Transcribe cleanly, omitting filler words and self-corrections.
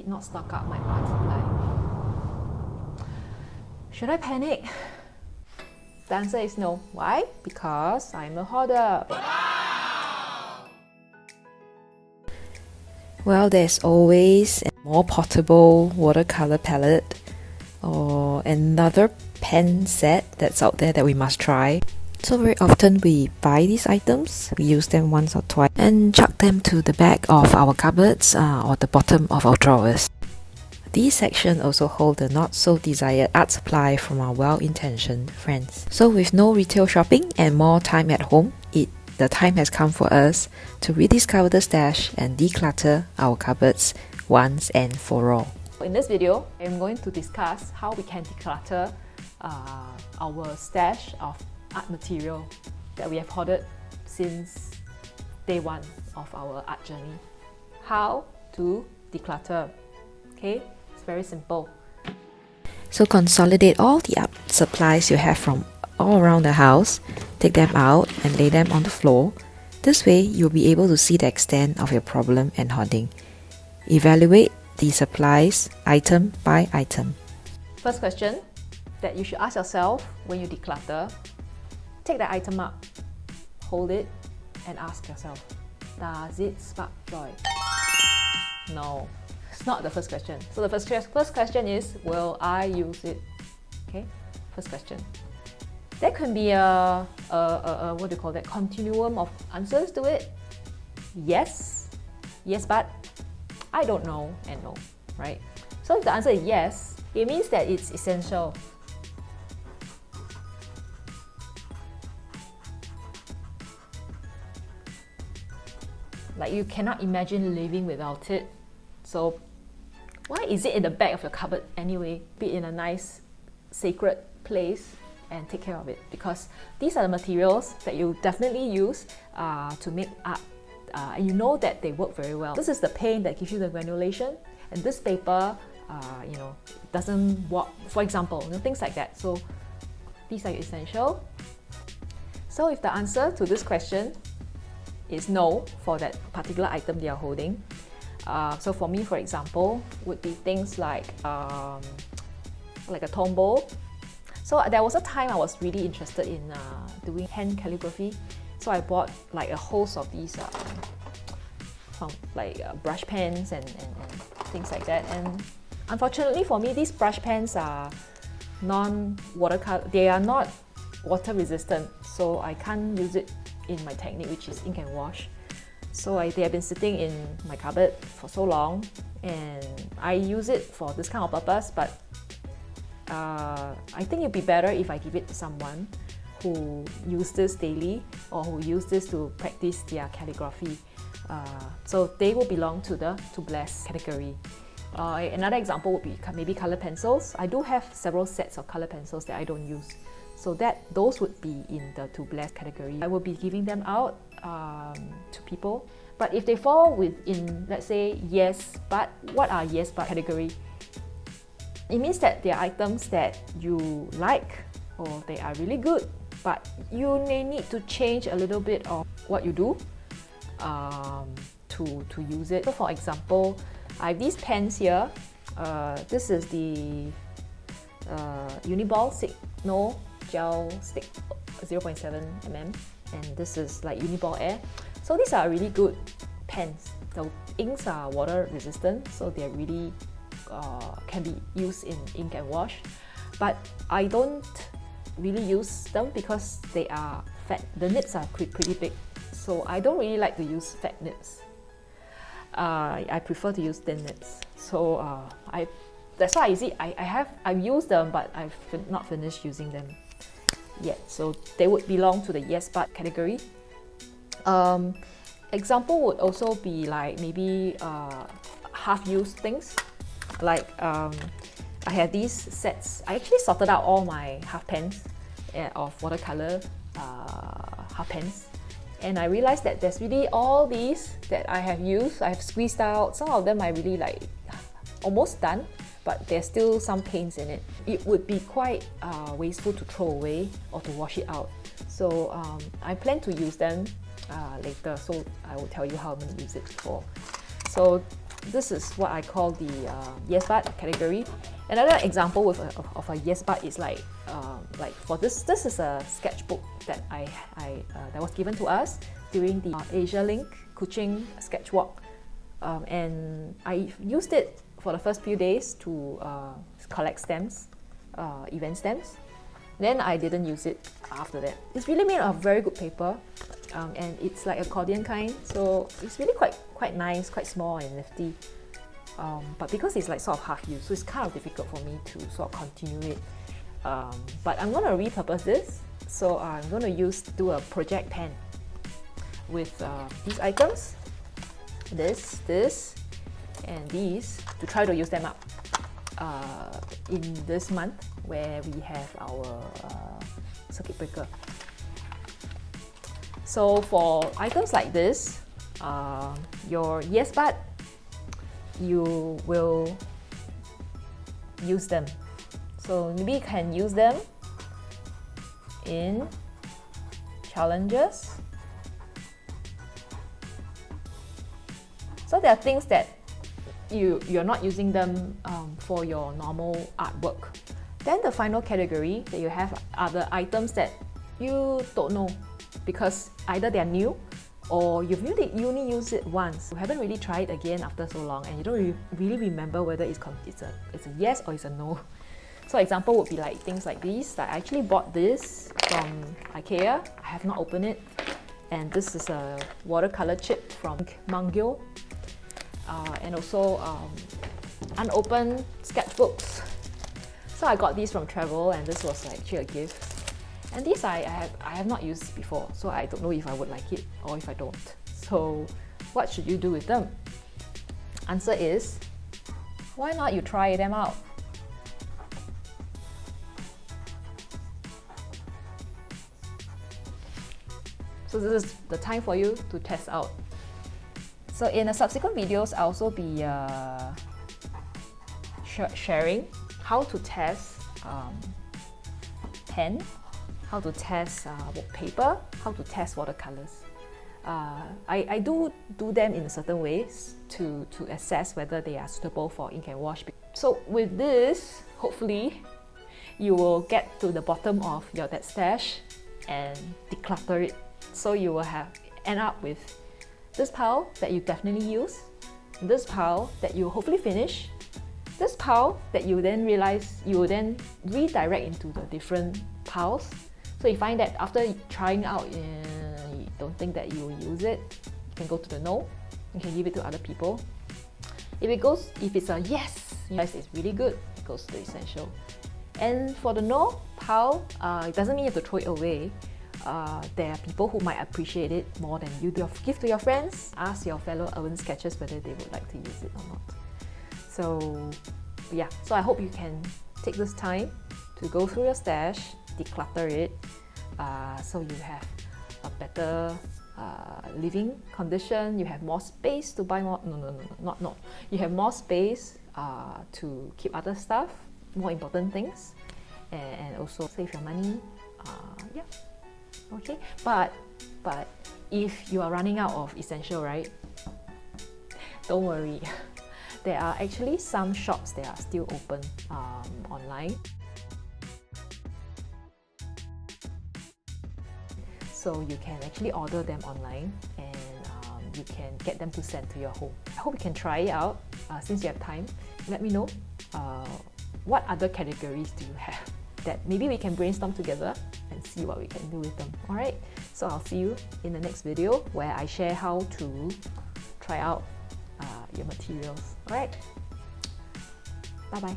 did not stock up my art supply. Should I panic? The answer is no. Why? Because I'm a hoarder. Well, there's always a more portable watercolor palette or another pen set that's out there that we must try. So very often we buy these items, we use them once or twice and chuck them to the back of our cupboards or the bottom of our drawers. These sections also hold the not so desired art supply from our well-intentioned friends. So with no retail shopping and more time at home, the time has come for us to rediscover the stash and declutter our cupboards once and for all. In this video, I'm going to discuss how we can declutter our stash of art material that we have hoarded since day one of our art journey. How to declutter. Okay, it's very simple. So consolidate all the art supplies you have from all around the house, take them out and lay them on the floor. This way, you'll be able to see the extent of your problem and hoarding. Evaluate the supplies item by item. First question that you should ask yourself when you declutter: take the item up, hold it, and ask yourself, does it spark joy? No, it's not the first question. So the first question is, will I use it? Okay, first question. There can be a what do you call that, continuum of answers to it. Yes, but, I don't know, and no, right? So if the answer is yes, it means that it's essential. Like you cannot imagine living without it. So why is it in the back of your cupboard anyway? Be in a nice, sacred place and take care of it, because these are the materials that you definitely use to make art. And you know that they work very well. This is the paint that gives you the granulation, and this paper, doesn't work. For example, things like that. So these are essential. So if the answer to this question is no for that particular item they are holding, so for me, for example, would be things like a tombow. So there was a time I was really interested in doing hand calligraphy. So I bought like a host of these brush pens and things like that. And unfortunately for me, these brush pens are non-watercolor. They are not water resistant, so I can't use it in my technique, which is ink and wash. So they have been sitting in my cupboard for so long, and I use it for this kind of purpose, but I think it'd be better if I give it to someone who uses this daily or who uses this to practice their calligraphy. So they will belong to the to bless category. Another example would be maybe color pencils. I do have several sets of color pencils that I don't use, so those would be in the to bless category. I will be giving them out to people. But if they fall within, let's say, yes but, what are yes but category? It means that they are items that you like or they are really good, but you may need to change a little bit of what you do to use it. So for example, I have these pens here. This is the Uniball Signo Gel Stick 0.7 mm, and this is like Uniball Air. So these are really good pens. The inks are water resistant, so they're really can be used in ink and wash. But I don't really use them because they are fat. The nibs are pretty big, so I don't really like to use fat nibs. I prefer to use thin nibs. So that's why you see I've used them, but I've not finished using them yet. So they would belong to the yes but category. Example would also be like maybe half-used things. Like I have these sets. I actually sorted out all my half pens of watercolor half pens, and I realized that there's really all these that I have used. I have squeezed out. Some of them I really like almost done, but there's still some paints in it. It would be quite wasteful to throw away or to wash it out. So I plan to use them later, so I will tell you how I'm going to use it for. So this is what I call the yes but category. Another example of a yes but is like for this is a sketchbook that that was given to us during the Asia Link Kuching sketchwalk, and I used it for the first few days to collect stamps, event stamps. Then I didn't use it after that. It's really made of very good paper, and it's like accordion kind, so it's really quite nice, quite small and nifty. But because it's like sort of half used, so it's kind of difficult for me to sort of continue it. But I'm going to repurpose this, so I'm going to do a project pen with these items, this, and these, to try to use them up in this month where we have our circuit breaker. So for items like this, your yes but, you will use them. So maybe you can use them in challenges. So there are things that you're not using them for your normal artwork. Then the final category that you have are the items that you don't know, because either they are new or you only use it once. You haven't really tried it again after so long, and you don't really remember whether it's a yes or it's a no. So example would be like things like these. I actually bought this from IKEA. I have not opened it, and this is a watercolor chip from Mangyo, and also unopened sketchbooks. So I got these from travel, and this was like actually a gift. And these I have not used before, so I don't know if I would like it or if I don't. So what should you do with them? Answer is, why not you try them out? So this is the time for you to test out. So in the subsequent videos, I'll also be sharing how to test pen, how to test paper, how to test watercolors. I do them in certain ways to assess whether they are suitable for ink and wash. So with this, hopefully, you will get to the bottom of that stash and declutter it. So you will end up with this pile that you definitely use, this pile that you hopefully finish, this pile that you then realize you will then redirect into the different piles. So you find that after trying out, you don't think that you will use it, you can go to the no, you can give it to other people. If it's a yes, it's really good, it goes to the essential. And for the no pile, it doesn't mean you have to throw it away. There are people who might appreciate it more than you. Give to your friends, ask your fellow urban sketchers whether they would like to use it or not. So yeah, so I hope you can take this time to go through your stash, declutter it, so you have a better living condition. You have more space to buy more. No. You have more space to keep other stuff, more important things, and also save your money. Yeah. Okay. But if you are running out of essential, right? Don't worry. There are actually some shops that are still open online. So you can actually order them online, and you can get them to send to your home. I hope you can try it out since you have time. Let me know what other categories do you have that maybe we can brainstorm together and see what we can do with them. Alright, so I'll see you in the next video where I share how to try out your materials. Alright, bye bye.